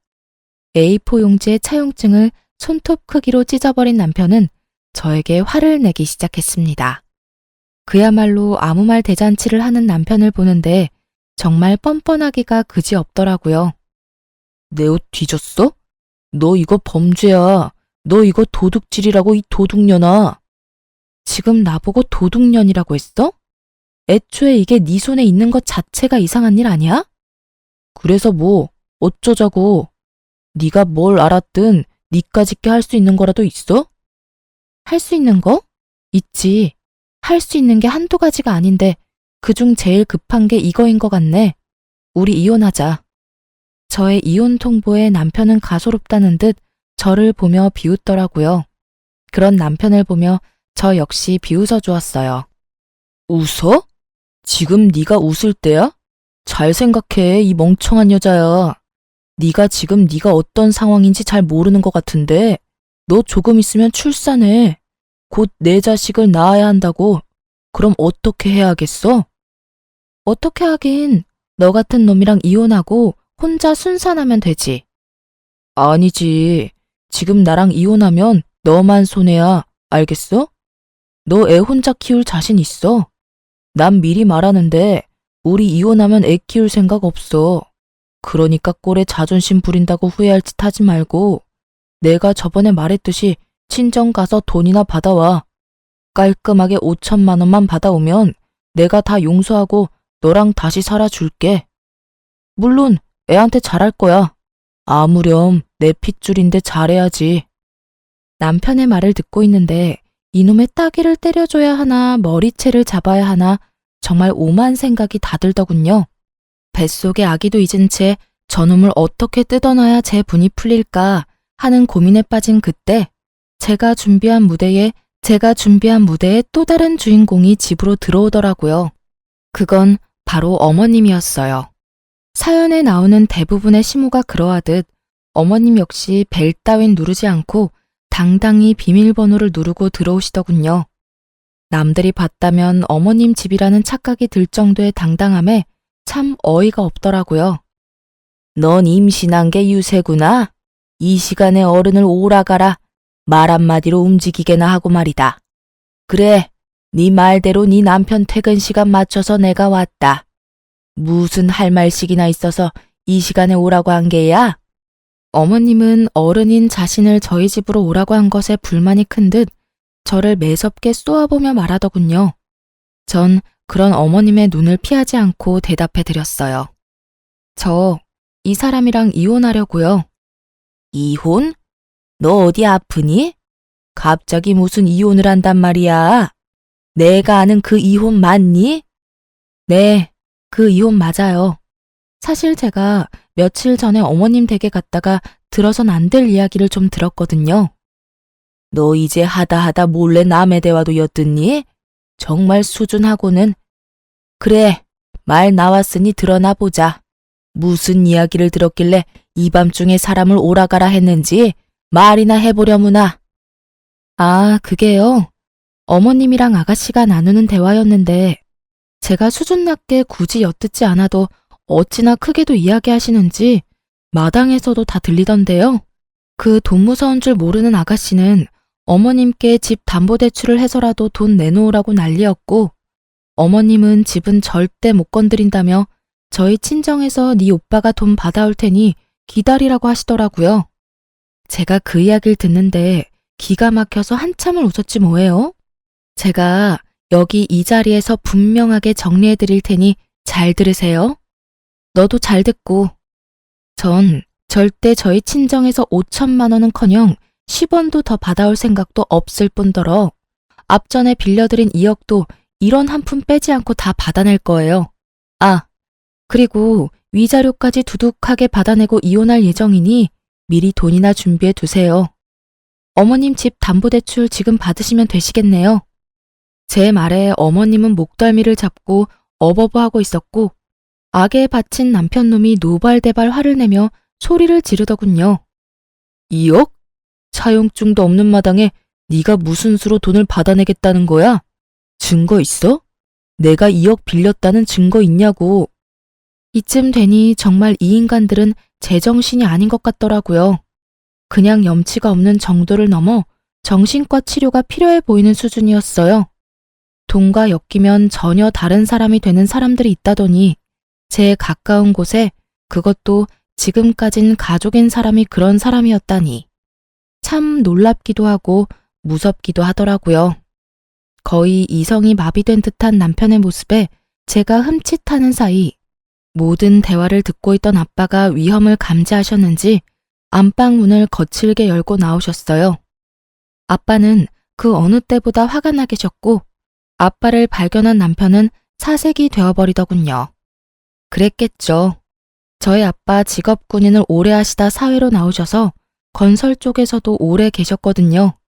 A4 용지의 차용증을 손톱 크기로 찢어버린 남편은 저에게 화를 내기 시작했습니다. 그야말로 아무 말 대잔치를 하는 남편을 보는데 정말 뻔뻔하기가 그지없더라고요. 내 옷 뒤졌어? 너 이거 범죄야. 너 이거 도둑질이라고 이 도둑년아. 지금 나보고 도둑년이라고 했어? 애초에 이게 네 손에 있는 것 자체가 이상한 일 아니야? 그래서 뭐 어쩌자고. 네가 뭘 알았든 니까짓게 할 수 있는 거라도 있어? 할 수 있는 거? 있지. 할 수 있는 게 한두 가지가 아닌데 그중 제일 급한 게 이거인 것 같네. 우리 이혼하자. 저의 이혼 통보에 남편은 가소롭다는 듯 저를 보며 비웃더라고요. 그런 남편을 보며 저 역시 비웃어 주었어요. 웃어? 지금 네가 웃을 때야? 잘 생각해, 이 멍청한 여자야. 네가 지금 네가 어떤 상황인지 잘 모르는 것 같은데 너 조금 있으면 출산해. 곧 내 자식을 낳아야 한다고. 그럼 어떻게 해야 하겠어? 어떻게 하긴. 너 같은 놈이랑 이혼하고 혼자 순산하면 되지. 아니지. 지금 나랑 이혼하면 너만 손해야. 알겠어? 너 애 혼자 키울 자신 있어? 난 미리 말하는데 우리 이혼하면 애 키울 생각 없어. 그러니까 꼴에 자존심 부린다고 후회할 짓 하지 말고 내가 저번에 말했듯이 친정 가서 돈이나 받아와. 깔끔하게 5천만 원만 받아오면 내가 다 용서하고 너랑 다시 살아줄게. 물론 애한테 잘할 거야. 아무렴 내 핏줄인데 잘해야지. 남편의 말을 듣고 있는데 이놈의 따귀를 때려줘야 하나 머리채를 잡아야 하나 정말 오만 생각이 다 들더군요. 뱃속에 아기도 잊은 채 저놈을 어떻게 뜯어놔야 제 분이 풀릴까 하는 고민에 빠진 그때 제가 준비한 무대에 또 다른 주인공이 집으로 들어오더라고요. 그건 바로 어머님이었어요. 사연에 나오는 대부분의 시모가 그러하듯 어머님 역시 벨 따윈 누르지 않고 당당히 비밀번호를 누르고 들어오시더군요. 남들이 봤다면 어머님 집이라는 착각이 들 정도의 당당함에 참 어이가 없더라고요. 넌 임신한 게 유세구나. 이 시간에 어른을 오라가라. 말 한마디로 움직이게나 하고 말이다. 그래, 네 말대로 네 남편 퇴근 시간 맞춰서 내가 왔다. 무슨 할 말씩이나 있어서 이 시간에 오라고 한 게야? 어머님은 어른인 자신을 저희 집으로 오라고 한 것에 불만이 큰 듯 저를 매섭게 쏘아보며 말하더군요. 전 그런 어머님의 눈을 피하지 않고 대답해 드렸어요. 저 이 사람이랑 이혼하려고요. 이혼? 너 어디 아프니? 갑자기 무슨 이혼을 한단 말이야? 내가 아는 그 이혼 맞니? 네, 그 이혼 맞아요. 사실 제가 며칠 전에 어머님 댁에 갔다가 들어선 안 될 이야기를 좀 들었거든요. 너 이제 하다 몰래 남의 대화도 엿듣니? 정말 수준하고는. 그래, 말 나왔으니 드러나 보자. 무슨 이야기를 들었길래 이 밤중에 사람을 오라가라 했는지 말이나 해보려무나. 아, 그게요. 어머님이랑 아가씨가 나누는 대화였는데 제가 수준 낮게 굳이 엿듣지 않아도 어찌나 크게도 이야기하시는지 마당에서도 다 들리던데요. 그 돈 무서운 줄 모르는 아가씨는 어머님께 집 담보대출을 해서라도 돈 내놓으라고 난리였고 어머님은 집은 절대 못 건드린다며 저희 친정에서 네 오빠가 돈 받아올 테니 기다리라고 하시더라고요. 제가 그 이야기를 듣는데 기가 막혀서 한참을 웃었지 뭐예요. 제가 여기 이 자리에서 분명하게 정리해 드릴 테니 잘 들으세요. 너도 잘 듣고. 전 절대 저희 친정에서 5천만 원은커녕 10원도 더 받아올 생각도 없을 뿐더러 앞전에 빌려드린 2억도 1원 한 푼 빼지 않고 다 받아낼 거예요. 아, 그리고 위자료까지 두둑하게 받아내고 이혼할 예정이니 미리 돈이나 준비해 두세요. 어머님 집 담보대출 지금 받으시면 되시겠네요. 제 말에 어머님은 목덜미를 잡고 어버버하고 있었고 악에 바친 남편놈이 노발대발 화를 내며 소리를 지르더군요. 2억? 차용증도 없는 마당에 네가 무슨 수로 돈을 받아내겠다는 거야? 증거 있어? 내가 2억 빌렸다는 증거 있냐고. 이쯤 되니 정말 이 인간들은 제정신이 아닌 것 같더라고요. 그냥 염치가 없는 정도를 넘어 정신과 치료가 필요해 보이는 수준이었어요. 돈과 엮이면 전혀 다른 사람이 되는 사람들이 있다더니 제 가까운 곳에 그것도 지금까진 가족인 사람이 그런 사람이었다니. 참 놀랍기도 하고 무섭기도 하더라고요. 거의 이성이 마비된 듯한 남편의 모습에 제가 흠칫하는 사이 모든 대화를 듣고 있던 아빠가 위험을 감지하셨는지 안방 문을 거칠게 열고 나오셨어요. 아빠는 그 어느 때보다 화가 나 계셨고 아빠를 발견한 남편은 사색이 되어버리더군요. 그랬겠죠. 저희 아빠 직업 군인을 오래 하시다 사회로 나오셔서 건설 쪽에서도 오래 계셨거든요.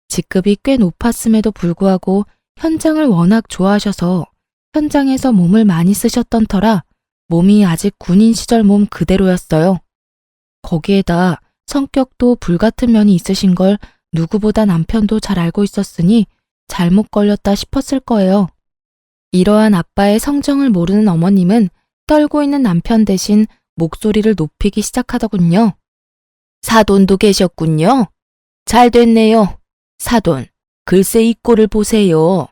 직급이 꽤 높았음에도 불구하고 현장을 워낙 좋아하셔서 현장에서 몸을 많이 쓰셨던 터라 몸이 아직 군인 시절 몸 그대로였어요. 거기에다 성격도 불같은 면이 있으신 걸 누구보다 남편도 잘 알고 있었으니 잘못 걸렸다 싶었을 거예요. 이러한 아빠의 성정을 모르는 어머님은 떨고 있는 남편 대신 목소리를 높이기 시작하더군요. 사돈도 계셨군요. 잘 됐네요. 사돈, 글쎄 이 꼴을 보세요.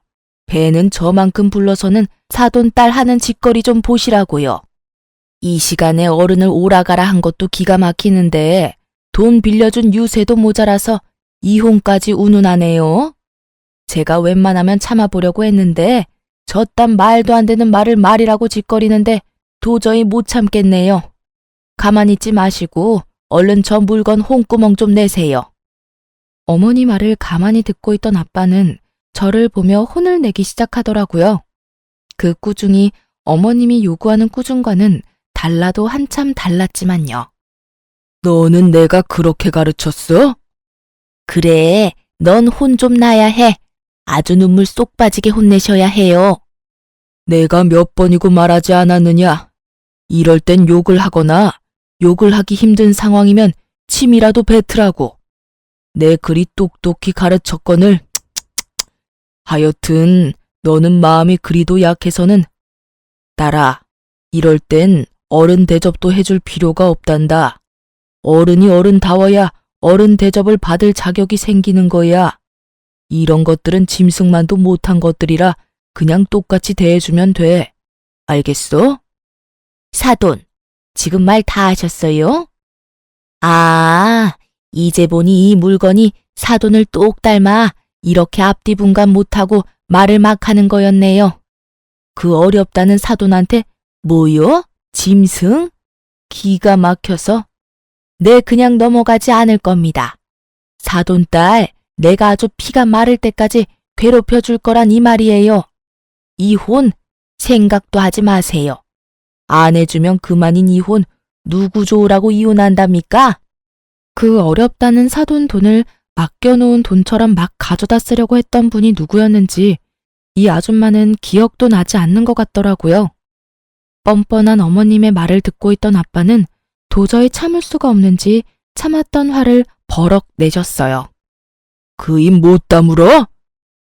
배는 저만큼 불러서는 사돈 딸 하는 짓거리 좀 보시라고요. 이 시간에 어른을 오라가라 한 것도 기가 막히는데 돈 빌려준 유세도 모자라서 이혼까지 운운하네요. 제가 웬만하면 참아보려고 했는데 저딴 말도 안 되는 말을 말이라고 짓거리는데 도저히 못 참겠네요. 가만히 있지 마시고 얼른 저 물건 홍구멍 좀 내세요. 어머니 말을 가만히 듣고 있던 아빠는 저를 보며 혼을 내기 시작하더라고요. 그 꾸중이 어머님이 요구하는 꾸중과는 달라도 한참 달랐지만요. 너는 내가 그렇게 가르쳤어? 그래, 넌 혼 좀 나야 해. 아주 눈물 쏙 빠지게 혼내셔야 해요. 내가 몇 번이고 말하지 않았느냐. 이럴 땐 욕을 하거나 욕을 하기 힘든 상황이면 침이라도 뱉으라고. 내 그리 똑똑히 가르쳤거늘. 하여튼 너는 마음이 그리도 약해서는 딸아, 이럴 땐 어른 대접도 해줄 필요가 없단다. 어른이 어른다워야 어른 대접을 받을 자격이 생기는 거야. 이런 것들은 짐승만도 못한 것들이라 그냥 똑같이 대해주면 돼. 알겠어? 사돈, 지금 말 다 하셨어요? 아, 이제 보니 이 물건이 사돈을 똑 닮아 이렇게 앞뒤 분간 못하고 말을 막 하는 거였네요. 그 어렵다는 사돈한테 뭐요? 짐승? 기가 막혀서. 내 그냥 넘어가지 않을 겁니다. 사돈딸, 내가 아주 피가 마를 때까지 괴롭혀 줄 거란 이 말이에요. 이혼 생각도 하지 마세요. 안 해주면 그만인 이혼 누구 좋으라고 이혼한답니까? 그 어렵다는 사돈 돈을 맡겨놓은 돈처럼 막 가져다 쓰려고 했던 분이 누구였는지 이 아줌마는 기억도 나지 않는 것 같더라고요. 뻔뻔한 어머님의 말을 듣고 있던 아빠는 도저히 참을 수가 없는지 참았던 화를 버럭 내셨어요. 그 입 못 다물어?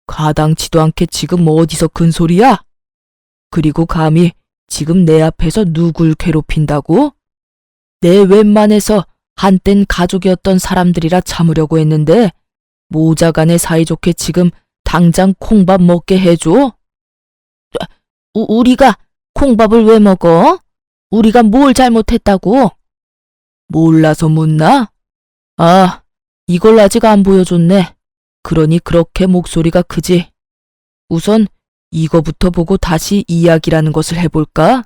가당치도 않게 지금 어디서 큰 소리야? 그리고 감히 지금 내 앞에서 누굴 괴롭힌다고? 내 웬만해서 한땐 가족이었던 사람들이라 참으려고 했는데 모자간에 사이좋게 지금 당장 콩밥 먹게 해줘? 우리가 콩밥을 왜 먹어? 우리가 뭘 잘못했다고? 몰라서 묻나? 아, 이걸 아직 안 보여줬네. 그러니 그렇게 목소리가 크지. 우선 이거부터 보고 다시 이야기라는 것을 해볼까?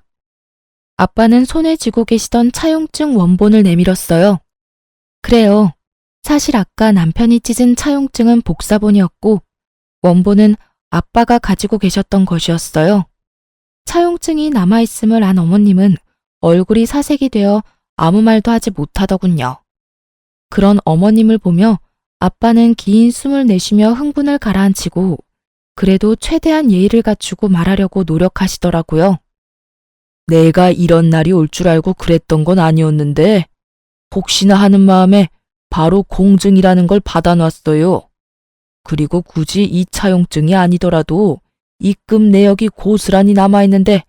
아빠는 손에 쥐고 계시던 차용증 원본을 내밀었어요. 그래요. 사실 아까 남편이 찢은 차용증은 복사본이었고 원본은 아빠가 가지고 계셨던 것이었어요. 차용증이 남아있음을 안 어머님은 얼굴이 사색이 되어 아무 말도 하지 못하더군요. 그런 어머님을 보며 아빠는 긴 숨을 내쉬며 흥분을 가라앉히고 그래도 최대한 예의를 갖추고 말하려고 노력하시더라고요. 내가 이런 날이 올 줄 알고 그랬던 건 아니었는데 혹시나 하는 마음에 바로 공증이라는 걸 받아놨어요. 그리고 굳이 이 차용증이 아니더라도 입금 내역이 고스란히 남아있는데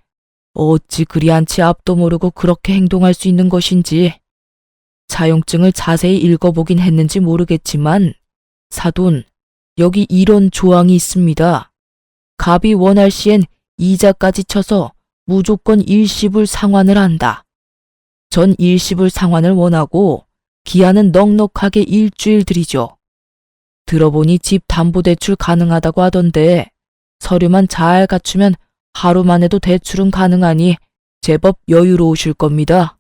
어찌 그리 않지 앞도 모르고 그렇게 행동할 수 있는 것인지. 차용증을 자세히 읽어보긴 했는지 모르겠지만 사돈, 여기 이런 조항이 있습니다. 갑이 원할 시엔 이자까지 쳐서 무조건 일시불 상환을 한다. 전 일시불 상환을 원하고 기한은 넉넉하게 일주일 드리죠. 들어보니 집 담보대출 가능하다고 하던데 서류만 잘 갖추면 하루만 해도 대출은 가능하니 제법 여유로우실 겁니다.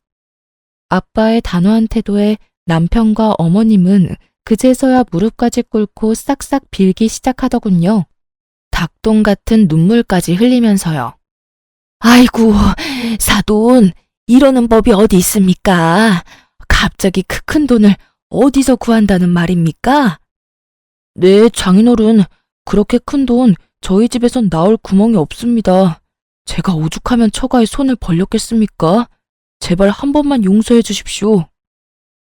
아빠의 단호한 태도에 남편과 어머님은 그제서야 무릎까지 꿇고 싹싹 빌기 시작하더군요. 닭똥 같은 눈물까지 흘리면서요. 아이고, 사돈, 이러는 법이 어디 있습니까? 갑자기 그 큰 돈을 어디서 구한다는 말입니까? 네, 장인어른, 그렇게 큰 돈 저희 집에선 나올 구멍이 없습니다. 제가 오죽하면 처가에 손을 벌렸겠습니까? 제발 한 번만 용서해 주십시오.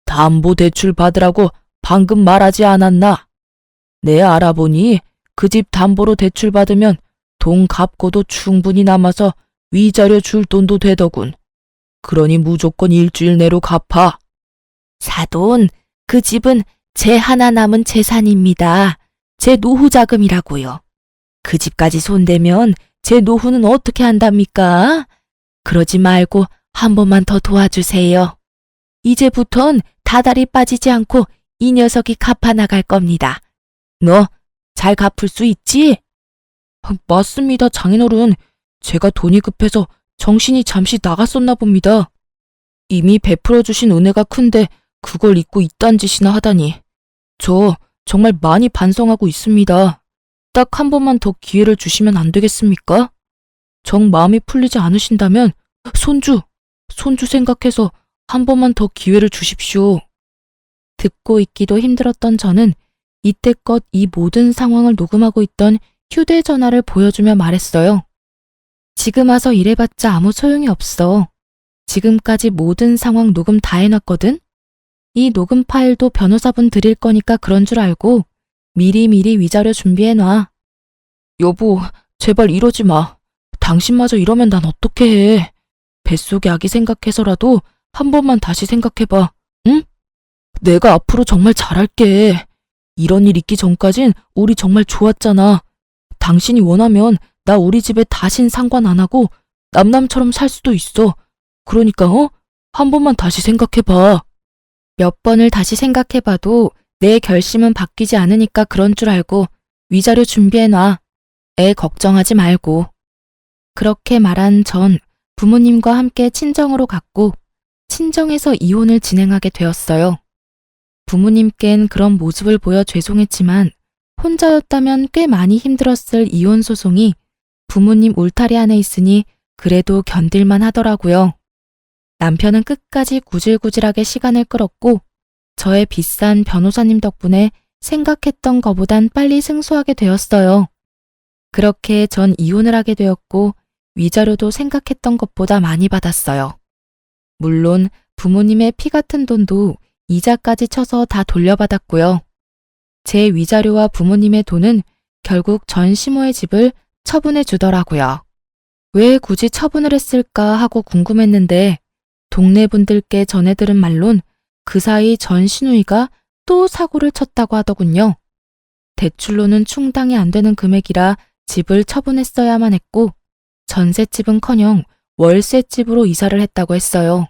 담보대출 받으라고 방금 말하지 않았나? 네, 알아보니 그 집 담보로 대출 받으면 돈 갚고도 충분히 남아서 위자료 줄 돈도 되더군. 그러니 무조건 일주일 내로 갚아. 사돈, 그 집은 제 하나 남은 재산입니다. 제 노후 자금이라고요. 그 집까지 손대면 제 노후는 어떻게 한답니까? 그러지 말고 한 번만 더 도와주세요. 이제부턴 다달이 빠지지 않고 이 녀석이 갚아 나갈 겁니다. 너 잘 갚을 수 있지? 맞습니다, 장인어른. 제가 돈이 급해서 정신이 잠시 나갔었나 봅니다. 이미 베풀어 주신 은혜가 큰데 그걸 잊고 이딴 짓이나 하다니. 저 정말 많이 반성하고 있습니다. 딱 한 번만 더 기회를 주시면 안 되겠습니까? 정 마음이 풀리지 않으신다면 손주 생각해서 한 번만 더 기회를 주십시오. 듣고 있기도 힘들었던 저는 이때껏 이 모든 상황을 녹음하고 있던 휴대전화를 보여주며 말했어요. 지금 와서 이래봤자 아무 소용이 없어. 지금까지 모든 상황 녹음 다 해놨거든? 이 녹음 파일도 변호사분 드릴 거니까 그런 줄 알고 미리미리 위자료 준비해놔. 여보, 제발 이러지 마. 당신마저 이러면 난 어떡해 해. 뱃속의 아기 생각해서라도 한 번만 다시 생각해봐. 응? 내가 앞으로 정말 잘할게. 이런 일 있기 전까진 우리 정말 좋았잖아. 당신이 원하면 나 우리 집에 다신 상관 안 하고 남남처럼 살 수도 있어. 그러니까 한 번만 다시 생각해봐. 몇 번을 다시 생각해봐도 내 결심은 바뀌지 않으니까 그런 줄 알고 위자료 준비해놔. 애 걱정하지 말고. 그렇게 말한 전 부모님과 함께 친정으로 갔고 친정에서 이혼을 진행하게 되었어요. 부모님께는 그런 모습을 보여 죄송했지만 혼자였다면 꽤 많이 힘들었을 이혼 소송이 부모님 울타리 안에 있으니 그래도 견딜만 하더라고요. 남편은 끝까지 구질구질하게 시간을 끌었고 저의 비싼 변호사님 덕분에 생각했던 것보단 빨리 승소하게 되었어요. 그렇게 전 이혼을 하게 되었고 위자료도 생각했던 것보다 많이 받았어요. 물론 부모님의 피 같은 돈도 이자까지 쳐서 다 돌려받았고요. 제 위자료와 부모님의 돈은 결국 전 시모의 집을 처분해 주더라고요. 왜 굳이 처분을 했을까 하고 궁금했는데 동네 분들께 전해 들은 말론 그 사이 전 시누이가 또 사고를 쳤다고 하더군요. 대출로는 충당이 안 되는 금액이라 집을 처분했어야만 했고 전셋집은커녕 월세집으로 이사를 했다고 했어요.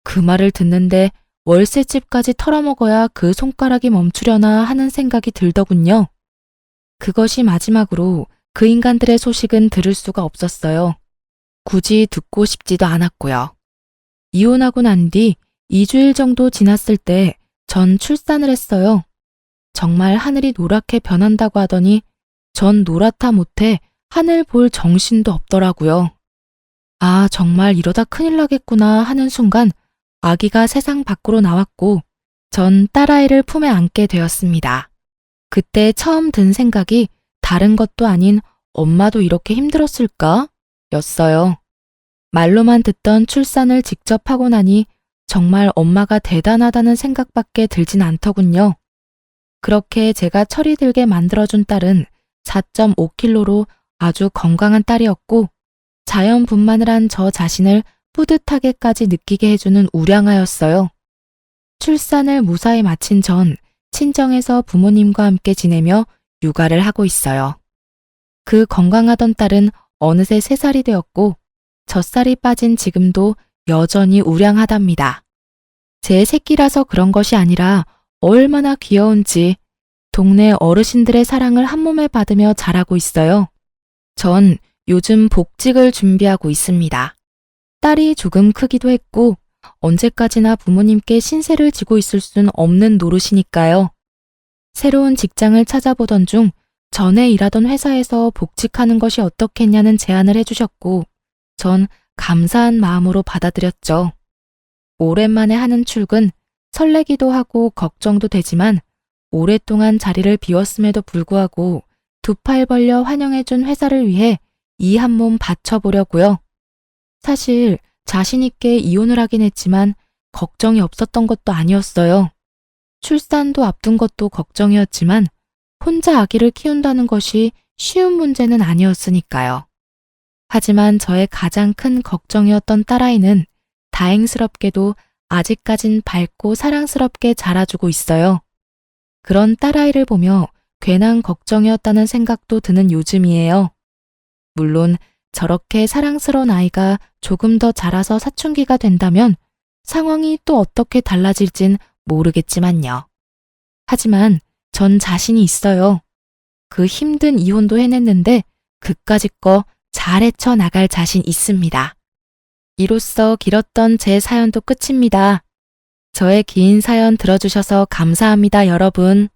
그 말을 듣는데 월세집까지 털어먹어야 그 손가락이 멈추려나 하는 생각이 들더군요. 그것이 마지막으로 그 인간들의 소식은 들을 수가 없었어요. 굳이 듣고 싶지도 않았고요. 이혼하고 난 뒤 2주일 정도 지났을 때 전 출산을 했어요. 정말 하늘이 노랗게 변한다고 하더니 전 노랗다 못해 하늘 볼 정신도 없더라고요. 아, 정말 이러다 큰일 나겠구나 하는 순간 아기가 세상 밖으로 나왔고 전 딸아이를 품에 안게 되었습니다. 그때 처음 든 생각이 다른 것도 아닌 엄마도 이렇게 힘들었을까? 였어요. 말로만 듣던 출산을 직접 하고 나니 정말 엄마가 대단하다는 생각밖에 들진 않더군요. 그렇게 제가 철이 들게 만들어준 딸은 4.5kg로 아주 건강한 딸이었고 자연분만을 한 저 자신을 뿌듯하게까지 느끼게 해주는 우량아였어요. 출산을 무사히 마친 전 친정에서 부모님과 함께 지내며 육아를 하고 있어요. 그 건강하던 딸은 어느새 3살이 되었고 젖살이 빠진 지금도 여전히 우량하답니다. 제 새끼라서 그런 것이 아니라 얼마나 귀여운지 동네 어르신들의 사랑을 한몸에 받으며 자라고 있어요. 전 요즘 복직을 준비하고 있습니다. 딸이 조금 크기도 했고 언제까지나 부모님께 신세를 지고 있을 순 없는 노릇이니까요. 새로운 직장을 찾아보던 중 전에 일하던 회사에서 복직하는 것이 어떻겠냐는 제안을 해주셨고 전 감사한 마음으로 받아들였죠. 오랜만에 하는 출근, 설레기도 하고 걱정도 되지만 오랫동안 자리를 비웠음에도 불구하고 두 팔 벌려 환영해준 회사를 위해 이 한 몸 바쳐보려고요. 사실 자신 있게 이혼을 하긴 했지만 걱정이 없었던 것도 아니었어요. 출산도 앞둔 것도 걱정이었지만 혼자 아기를 키운다는 것이 쉬운 문제는 아니었으니까요. 하지만 저의 가장 큰 걱정이었던 딸아이는 다행스럽게도 아직까진 밝고 사랑스럽게 자라주고 있어요. 그런 딸아이를 보며 괜한 걱정이었다는 생각도 드는 요즘이에요. 물론 저렇게 사랑스러운 아이가 조금 더 자라서 사춘기가 된다면 상황이 또 어떻게 달라질진 모르겠지만요. 하지만 전 자신이 있어요. 그 힘든 이혼도 해냈는데 그까짓 거 잘 헤쳐나갈 자신 있습니다. 이로써 길었던 제 사연도 끝입니다. 저의 긴 사연 들어주셔서 감사합니다, 여러분.